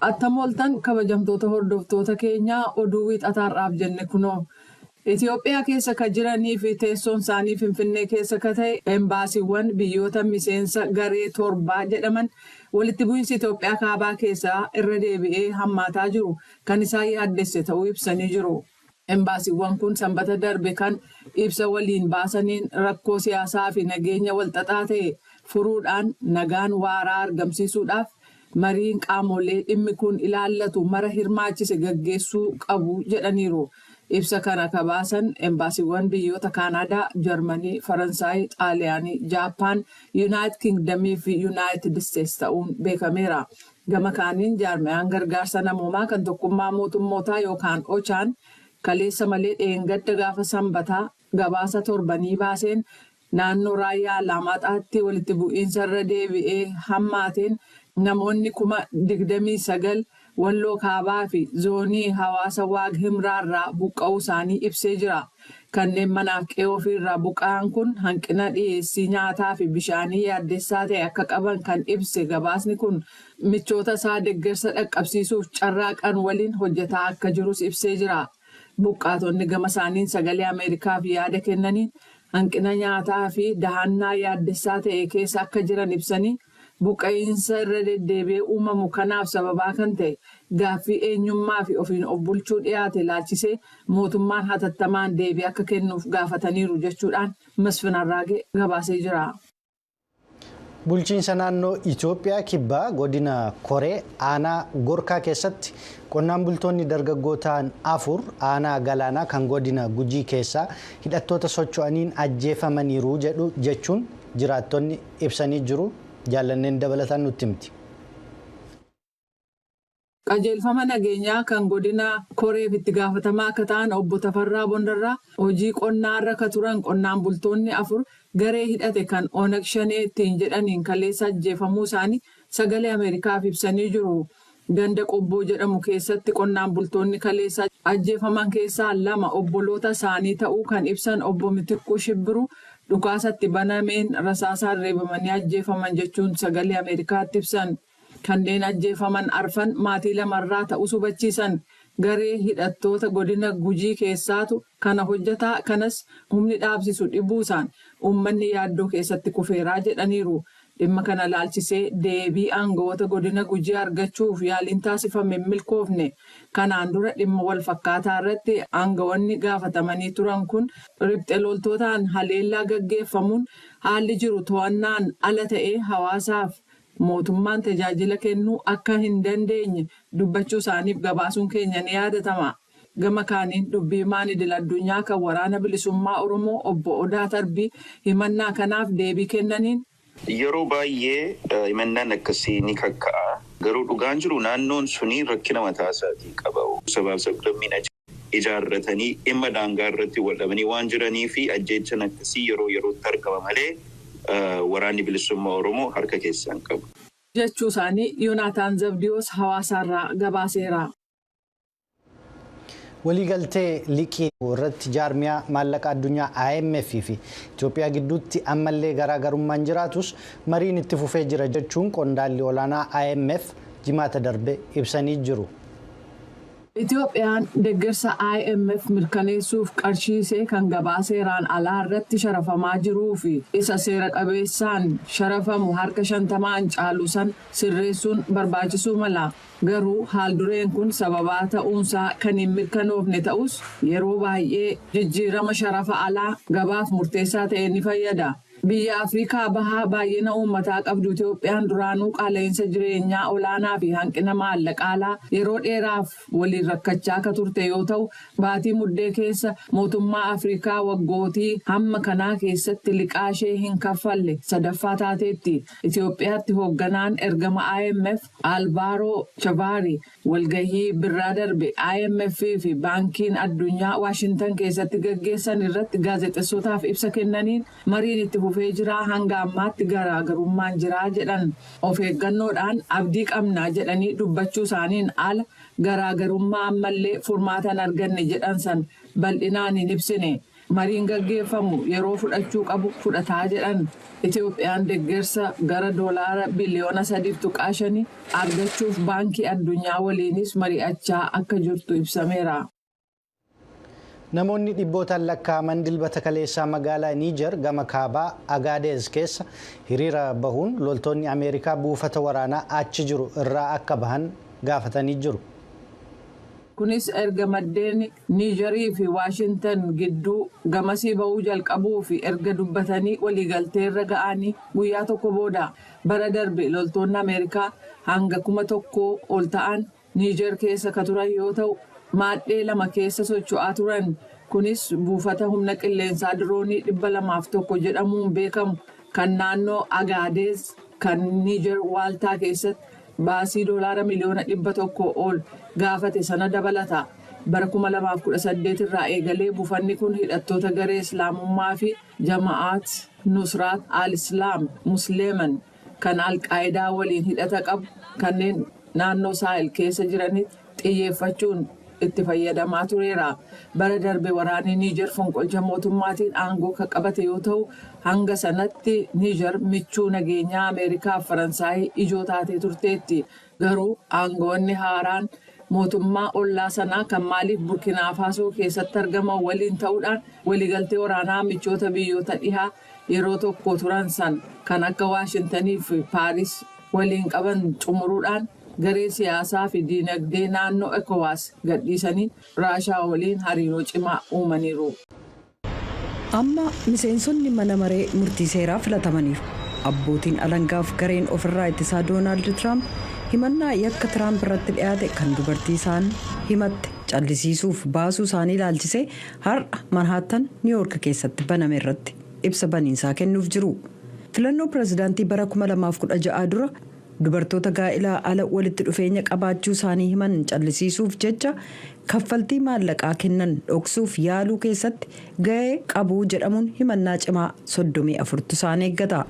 Attamoltan kabajamtoota hordoftoota keenyaa oduu wiixataarraaf jenne kunoo. Itoophiyaa keessa kan jiranii fi teessoon isaanii Finfinnee keessa kan ta'e embaasiiwwan biyyoota miseensa garee torbaa jedhaman walitti bu'iinsi Itoophiyaa kaabaa keessaa irra deebi'ee hammaataa jiru kan isaan yaaddesse ta'uu ibsanii jiru. Embaasiiwwan kun sanbata darbe kan ibsa waliin baasaniin rakkoo siyaasaa fi nageenya walxaxaa ta'e furuudhaan nagaan waaraa argamsiisuudhaaf mariin qaamolee dhimmi kun ilaallatu mara hirmaachise gaggeessuu qabu jedhaniiru. Ibsa kana kabaasan embaasiiwwan biyyoota Kaanaadaa, Jarmanii, Faransaay, Xaaliyaanii, Jaappaan, Yuunaayitid Kingdamii fi Yuunaayitid Isteetsi ta'uun beekameera. Gama kaaniin jaarmayaan gargaarsa namoomaa kan tokkummaa mootummootaa yookaan OCHA'n kaleessa malee dheengadda gaafa sanbataa gabaasa torbanii baaseen naannoo raayyaa Alaamaxaatti walitti bu'iinsa irra deebi'ee hammaateen namoonni 29,000 Walloo Kaabaa fi zoonii hawaasa Waag Himraarraa buqqa'uu isaanii ibsee jira. Kanneen manaaf qe'ee ofiirraa buqqa'an kun hanqina dhiyeessii nyaataa fi bishaanii yaaddessaa ta'e akka qaban kan ibse gabaasni kun michoota isaa deeggarsa dhaqqabsiisuuf carraaqan waliin hojjetaa akka jirus ibsee jira. Buqqaatonni gama isaaniin sagalee Ameerikaaf yaada kennaniin hanqina nyaataa fi dahannaa yaaddessaa ta'e keessa akka jiran ibsanii buqqa'iinsa irra deddeebi'ee uumamu kanaaf sababaa kan ta'e gaaffii eenyummaa fi ofiin of bulchuu dhiyaate ilaalchisee mootummaan hatattamaan deebii akka kennuuf gaafataniiru jechuudhaan Masfin Arraagee gabaasee jira. Bulchiinsa naannoo Itoophiyaa kibbaa godina Koree aanaa Gorkaa keessatti qonnaan bultoonni dargaggootaan 4 aanaa galaanaa kan godina Gujii keessaa hidhattoota socho'aniin ajjeefamaniiru jechuun jiraattonni ibsanii jiru. Jaallanneen dabalataan nutti himti. Qajeelfama nageenyaa kan godina Koreef itti gaafatamaa akka ta'an obbo Tafarraa Bondarraa hojii qonnaarra ka turan qonnaan bultoonni 4 garee hidhate kan Onag Shanee ittiin jedhaniin kaleessa ajjeefamuu isaanii sagalee Ameerikaaf ibsanii jiru. Ganda Qobboo jedhamu keessatti qonnaan bultoonni kaleessa ajjeefaman keessaa 2 obboloota isaanii ta'uu kan ibsan obbo Mitikkuu Shibbiruu dhukaasatti banameen rasaasaan reebamanii ajjeefaman jechuun sagalee Ameerikaatti ibsan. Kanneen ajjeefaman arfan maatii lamarraa ta'uu hubachiisan. Garee hidhattoota godina Gujii keessaatu kana hojjetaa kanas humni dhaabsisu dhibuusaan uummanni yaaddoo keessatti kufeeraa jedhaniiru. Dhimma kana ilaalchisee deebii aangawoota godina Gujii argachuuf yaaliin taasifame milkoofne. Kanaan dura dhimma wal fakkaataa irratti aangawoonni gaafatamanii turan kun riphxee loltootaan haleellaa gaggeeffamuun haalli jiru to'annaan ala ta'ee hawaasaaf mootummaan tajaajila kennuu akka hin dandeenye dubbachuu isaaniif gabaasuun keenya ni yaadatama. Gama kaaniin dubbii himaan idil addunyaa kan waraana bilisummaa Oromoo obbo Odaa Tarbii himannaa kanaaf deebii kennaniin. Yeroo baay'ee himannaan akkasii ni kakka'a. Garuu dhugaan jiru naannoon suni rakkina mataa isaatii qaba. Sabaaf sablammiin ijaarratanii dhimma daangaa irratti wal dhabanii waan jiranii fi ajjeechaan akkasii yeroo yerootti argama malee waraanni bilisummaa Oromoo harka keessaan qabu. Jechuu isaanii Yoonaataan Zabdiyoos hawaasaarraa gabaaseera. Waliigaltee liqii irratti jaarmiyaa maallaqa addunyaa IMF fi Itoophiyaa gidduutti ammallee garaagarummaan jiraatus mariin itti fufee jira jechuun qondaalli olaanaa IMF jimaata darbe ibsanii jiru. Itoophiyaan deeggarsa IMF mirkaneessuuf qarshiisee kan gabaa seeraan alaa irratti sharafamaa jiruu fi isa seera qabeessaan sharafamu harka 50 caalu san sirreessuun barbaachisuu mala. Garuu haaldureen kun sababaa ta'uunsaa kan hin mirkanoofne ta'us yeroo baay'ee jijjiirama sharafa alaa gabaaf murteessaa ta'e ni fayyada. Biyya Afrikaa bahaa baay'ina uummataa qabdu Itoophiyaan duraanuu qaala'insa jireenyaa olaanaa fi hanqina maallaqaa yeroo dheeraaf waliin rakkachaa akka turte yoo ta'u, baatii muddee keessa mootummaa Afrikaa waggootii hamma kanaa keessatti liqaa ishee hin kaffalle sadaffaa taateetti. Itoophiyaatti hoogganaan ergama IMF Alvaaroo Chavaari walgahii birraa darbe IMF fi baankiin addunyaa Waashintan keessatti gaggeessan irratti gaazexessootaaf ibsa kennaniin mariin itti fufee jira hanga ammaatti garaagarummaan jira jedhan. Of eeggannoodhaan abdii qabna jedhanii dubbachuu isaaniin ala garaagarummaa ammallee furmaata hin arganne jedhan san bal'inaan hin ibsine. mariin gaggeeffamu yeroo fudhachuu qabu fudhataa jedhan. Itoophiyaan deeggarsa gara doolaara biliyoona 3.5 argachuuf baankii addunyaa waliinis mari'achaa akka jirtu ibsameera. Namoonni dhibbootaan lakkaa'aman dilbata kaleessaa magaalaa Niijer gama kaabaa Agaadeez keessa hiriira bahuun loltoonni Ameerikaa buufata waraanaa achi jiru irraa akka bahan gaafatanii jiru. Kunis erga maddeen Niijerii fi Waashintan gidduu gamasii bahuu jalqabuu fi erga dubbatanii waliigalteerra ga'anii guyyaa tokko booda. Bara darbe loltoonni Ameerikaa hanga 1,000 ol ta'an Niijer keessa ka turan yoo ta'u, maadhee 2 keessa socho'aa turan. Kunis buufata humna qilleensaa diroonii 201 jedhamuun beekamu kan naannoo Agaadeez kan Niijer waaltaa keessatti baasii doolaara miliyoona 100 ol gaafate sana dabalata. Bara 2018 irraa eegalee buufanni kun hidhattoota garee Islaamummaa fi Jama'aat Nusraat al-Islaam Musliiman kan Al-Qaayidaa waliin hidhata qabu kanneen naannoo Saahel keessa jiranitti xiyyeeffachuun itti fayyadamaa tureera. Bara darbe waraanni Niijer fonqolcha mootummaatiin aangoo kan qabate yoo ta'u, hanga sanatti Niijer michuu nageenyaa Ameerikaa fi Faransaayii ijoo taatee turteetti. Garuu aangoonni haaraan mootummaa ollaa sanaa kan Maaliif Burkinaa Faasoo keessatti argaman waliin ta'uudhaan waliigaltee waraanaa michoota biyyoota dhihaa yeroo tokko turan san kan akka Waashintanii fi Paaris waliin qaban xumuruudhaan garee siyaasaa fi diinagdee naannoo ECOWAS gadhiisanii Raashaa waliin hariiroo cimaa uumaniiru. Amma miseensonni mana maree murtii seeraa filatamaniiru. Abbootiin alangaaf gareen ofirraa ittisaa Doonaald Tiraamp himannaa yakka Tiraamp irratti dhiyaate kan dubartii isaan himatte callisiisuuf baasuu isaanii ilaalchisee har'a Manhattan Niiwuork keessatti baname irratti ibsa baniinsaa kennuuf jiru. Filannoo pireezidaantii bara 2016 dura dubartoota gaa'ilaa ala walitti dhufeenya qabaachuu isaanii himan callisiisuuf jecha kaffaltii maallaqaa kennan dhoksuuf yaaluu keessatti ga'ee qabu jedhamuun himannaa cimaa 34 isaan eeggata.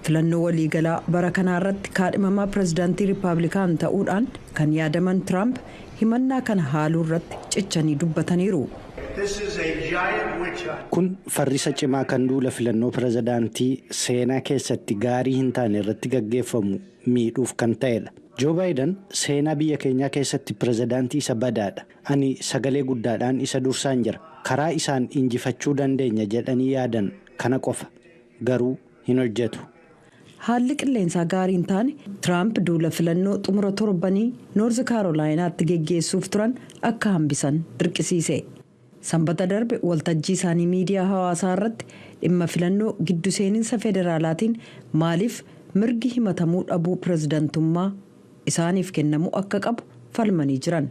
Filannoo waliigalaa bara kanaarratti kaadhimamaa pireezidaantii Riippaabilikaan ta'uudhaan kan yaadaman Tiraamp himannaa kana haaluu irratti cichanii dubbataniiru. Kun farrisa cimaa kan duula filannoo pireezidaantii seenaa keessatti gaarii hin taane irratti gaggeeffamu miidhuuf kan ta'edha. Joo Baayiden seenaa biyya keenyaa keessatti pireezidaantii isa badaadha. Ani sagalee guddaadhaan isa dursaan jira. Karaa isaan injifachuu dandeenya jedhanii yaadan kana qofa. Garuu hin hojjetu. Haalli qilleensaa gaarii hin taane Tiraamp duula filannoo xumura torbanii Noorz Kaarolaayinaatti geggeessuuf turan akka hambisan dirqisiise. Sanbata darbe waltajjii isaanii miidiyaa hawaasaa irratti dhimma filannoo giddu seeninsa federaalaatiin maaliif mirgi himatamuu dhabuu pireezidantummaa isaaniif kennamuu akka qabu falmanii jiran.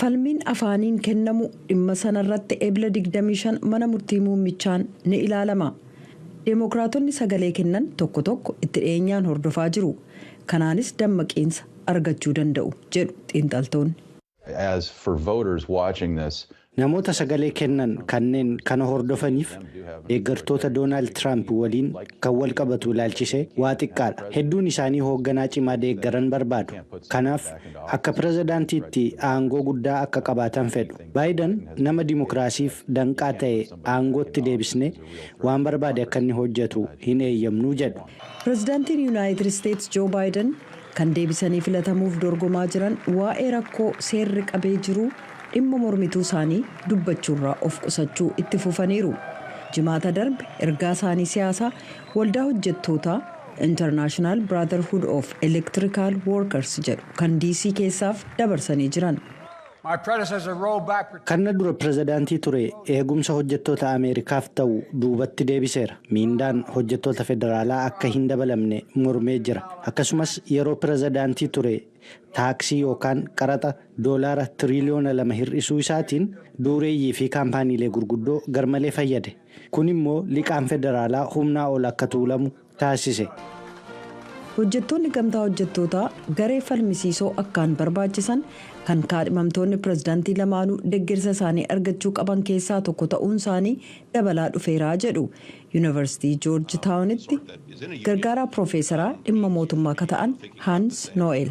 Falmiin afaaniin kennamu dhimma sanarratti eebila 25 mana murtii muummichaan ni ilaalama. Deemokiraatonni sagalee kennan tokko tokko itti dhiyeenyaan hordofaa jiru. Kanaanis dammaqiinsa argachuu danda'u jedhu xiinxaltoonni. Namoota sagalee kennan kanneen kana hordofaniif deeggartoota Doonaald Tiraamp waliin kan wal qabatu ilaalchisee waa xiqqaadha. Hedduun isaanii hoogganaa cimaa deeggaran barbaadu. Kanaaf akka pireezidaantiitti aangoo guddaa akka qabaatan fedhu. Baayiden nama dimokiraasiif danqaa ta'e aangootti deebisnee waan barbaade akka inni hojjetu hin eeyyamnuu jedhu. Pireezidaantiin Yuunaayitid Isteetsi Joo Baayiden kan deebisanii filatamuuf dorgomaa jiran waa'ee rakkoo seerri qabee jiru dhimma mormituu isaanii dubbachuurraa of qusachuu itti fufaniiru. Jimaata darbe ergaa isaanii siyaasaa waldaa hojjettootaa International Brotherhood of Electrical Workers jedhu kan DC keessaaf dabarsanii jiran. Kana dura pireezidaantii ture eegumsa hojjettoota Ameerikaaf ta'u duubatti deebiseera. Miindaan hojjettoota federaalaa akka hin dabalamne mormee jira. Akkasumas yeroo pireezidaantii ture taaksii yookaan qaraxa doolaara tiriliyoona 2 hir'isuu isaatiin dureeyyii fi kaampaaniilee gurguddoo garmalee fayyade. Kun immoo liqaan federaalaa humnaa ol akka tuulamu taasise. Hojjettoonni gamtaa hojjettootaa garee falmisiisoo akkaan barbaachisan kan kaadhimamtoonni pireezidaantii lamaanuu deeggarsa isaanii argachuu qaban keessaa tokko ta'uun isaanii dabalaa dhufeeraa jedhu yuunivarsiitii joorji taawunitti gargaaraa piroofeesaraa dhimma mootummaa akka ta'an Hans Noel.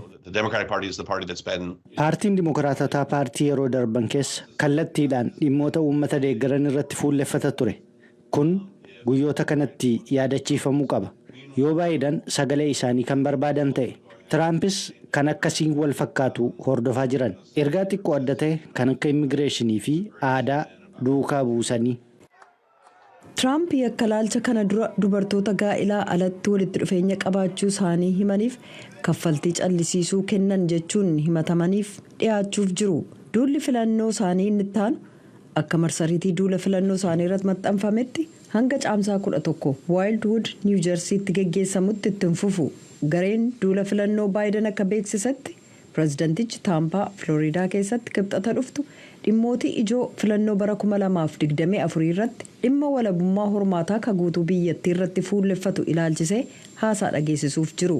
Paartiin Dimookiraatotaa paartii yeroo darban keessa kallattiidhaan dhimmoota uummata deeggaran irratti fuulleffata ture. kun guyyoota kanatti yaadachiifamuu qaba. Yoo Baayiden sagalee isaanii kan barbaadan ta'e Tiraampis kan akkasiin wal fakkaatu hordofaa jiran. Ergaa xiqqoo adda ta'e kan akka immigireeshinii fi aadaa duukaa buusanii. Tiraamp yakka laalcha kana dura dubartoota gaa'ilaa alatti walitti dhufeenya qabaachuu isaanii himaniif kaffaltii callisiisuu kennan jechuun himatamaniif dhiyaachuuf jiru. Duulli filannoo isaanii inni itti aanu akka marsariitii duula filannoo isaanii irratti maxxanfametti hanga caamsaa 11 Wildwood New Jerseytti geggeessamutti ittiin fufu. Gareen duula filannoo Baayiden akka beeksisetti pirezidantichi Taampaa Filooriidaa keessatti kibxata dhuftu dhimmootii ijoo filannoo bara 2024 irratti dhimma walabummaa hormaataa ka guutuu biyyattii irratti fuulleffatu ilaalchisee haasaa dhageessisuuf jiru.